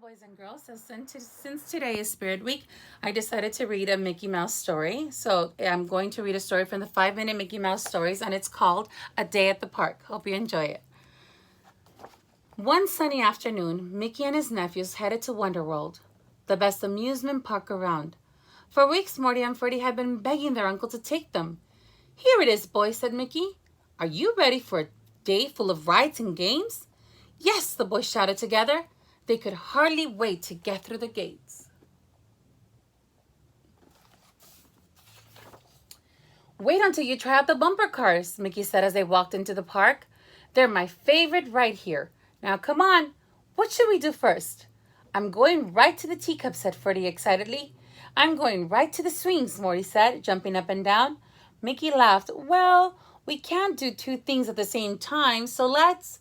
boys and girls. So since today is Spirit Week, I decided to read a Mickey Mouse story. So I'm going to read a story from the 5-minute Mickey Mouse stories, and it's called A Day at the Park. Hope you enjoy it. One sunny afternoon, Mickey and his nephews headed to Wonderworld, the best amusement park around. For weeks, Morty and Ferdie had been begging their uncle to take them. "Here it is, boys," said Mickey. "Are you ready for a day full of rides and games?" "Yes," the boys shouted together. They could hardly wait to get through the gates. "Wait until you try out the bumper cars," Mickey said as they walked into the park. "They're my favorite right here. Now come on, what should we do first?" "I'm going right to the teacup," said Ferdie excitedly. "I'm going right to the swings," Morty said, jumping up and down. Mickey laughed. "Well, we can't do two things at the same time, so let's..."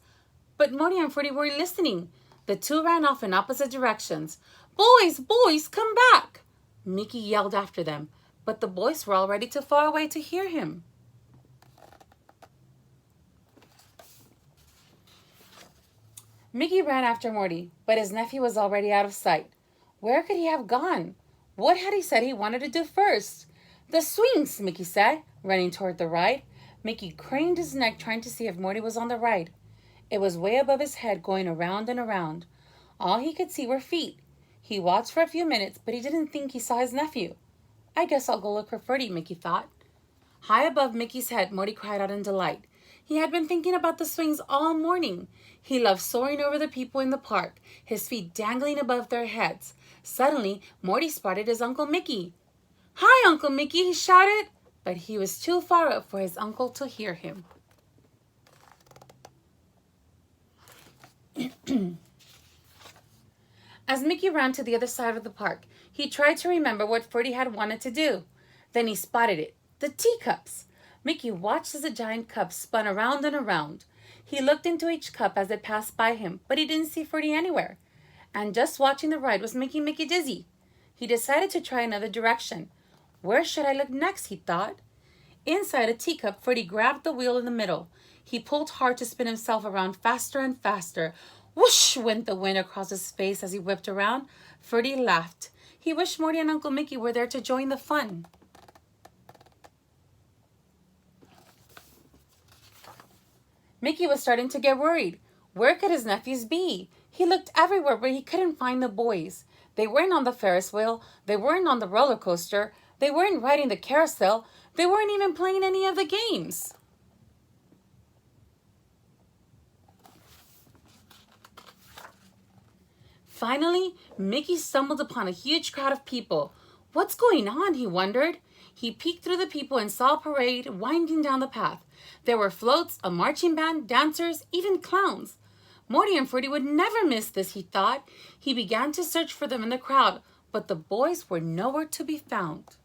But Morty and Ferdie weren't listening. The two ran off in opposite directions. "Boys, boys, come back!" Mickey yelled after them, but the boys were already too far away to hear him. Mickey ran after Morty, but his nephew was already out of sight. Where could he have gone? What had he said he wanted to do first? "The swings," Mickey said, running toward the ride. Mickey craned his neck trying to see if Morty was on the ride. It was way above his head, going around and around. All he could see were feet. He watched for a few minutes, but he didn't think he saw his nephew. "I guess I'll go look for Ferdie," Mickey thought. High above Mickey's head, Morty cried out in delight. He had been thinking about the swings all morning. He loved soaring over the people in the park, his feet dangling above their heads. Suddenly, Morty spotted his Uncle Mickey. "Hi, Uncle Mickey," he shouted, but he was too far up for his uncle to hear him. As Mickey ran to the other side of the park, he tried to remember what Ferdie had wanted to do. Then he spotted it, the teacups. Mickey watched as the giant cups spun around and around. He looked into each cup as it passed by him, but he didn't see Ferdie anywhere. And just watching the ride was making Mickey dizzy. He decided to try another direction. "Where should I look next?" he thought. Inside a teacup, Ferdie grabbed the wheel in the middle. He pulled hard to spin himself around faster and faster. Whoosh went the wind across his face as he whipped around. Ferdie laughed. He wished Morty and Uncle Mickey were there to join the fun. Mickey was starting to get worried. Where could his nephews be? He looked everywhere, but he couldn't find the boys. They weren't on the Ferris wheel. They weren't on the roller coaster. They weren't riding the carousel. They weren't even playing any of the games. Finally, Mickey stumbled upon a huge crowd of people. "What's going on?" he wondered. He peeked through the people and saw a parade winding down the path. There were floats, a marching band, dancers, even clowns. Morty and Ferdie would never miss this, he thought. He began to search for them in the crowd, but the boys were nowhere to be found.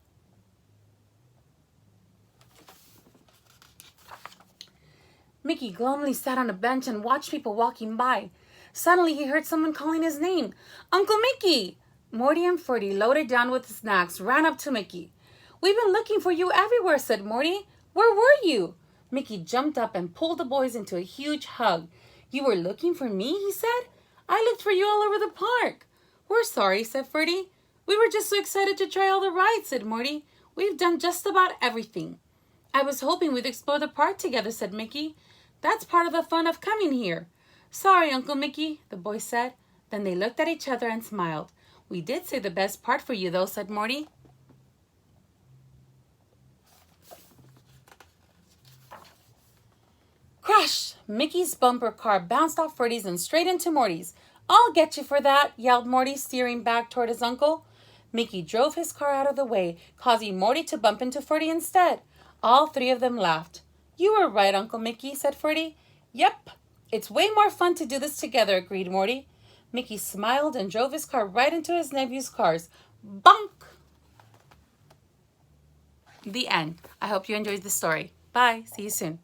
Mickey gloomily sat on a bench and watched people walking by. Suddenly, he heard someone calling his name. "Uncle Mickey!" Morty and Ferdie, loaded down with snacks, ran up to Mickey. "We've been looking for you everywhere," said Morty. "Where were you?" Mickey jumped up and pulled the boys into a huge hug. "You were looking for me?" he said. "I looked for you all over the park." "We're sorry," said Ferdie. "We were just so excited to try all the rides," said Morty. "We've done just about everything." "I was hoping we'd explore the park together," said Mickey. "That's part of the fun of coming here." "Sorry, Uncle Mickey," the boys said. Then they looked at each other and smiled. "We did say the best part for you, though," said Morty. Crash! Mickey's bumper car bounced off Ferdie's and straight into Morty's. "I'll get you for that," yelled Morty, steering back toward his uncle. Mickey drove his car out of the way, causing Morty to bump into Ferdie instead. All three of them laughed. "You were right, Uncle Mickey," said Ferdie. "Yep. It's way more fun to do this together," agreed Morty. Mickey smiled and drove his car right into his nephew's cars. Bonk! The end. I hope you enjoyed the story. Bye. See you soon.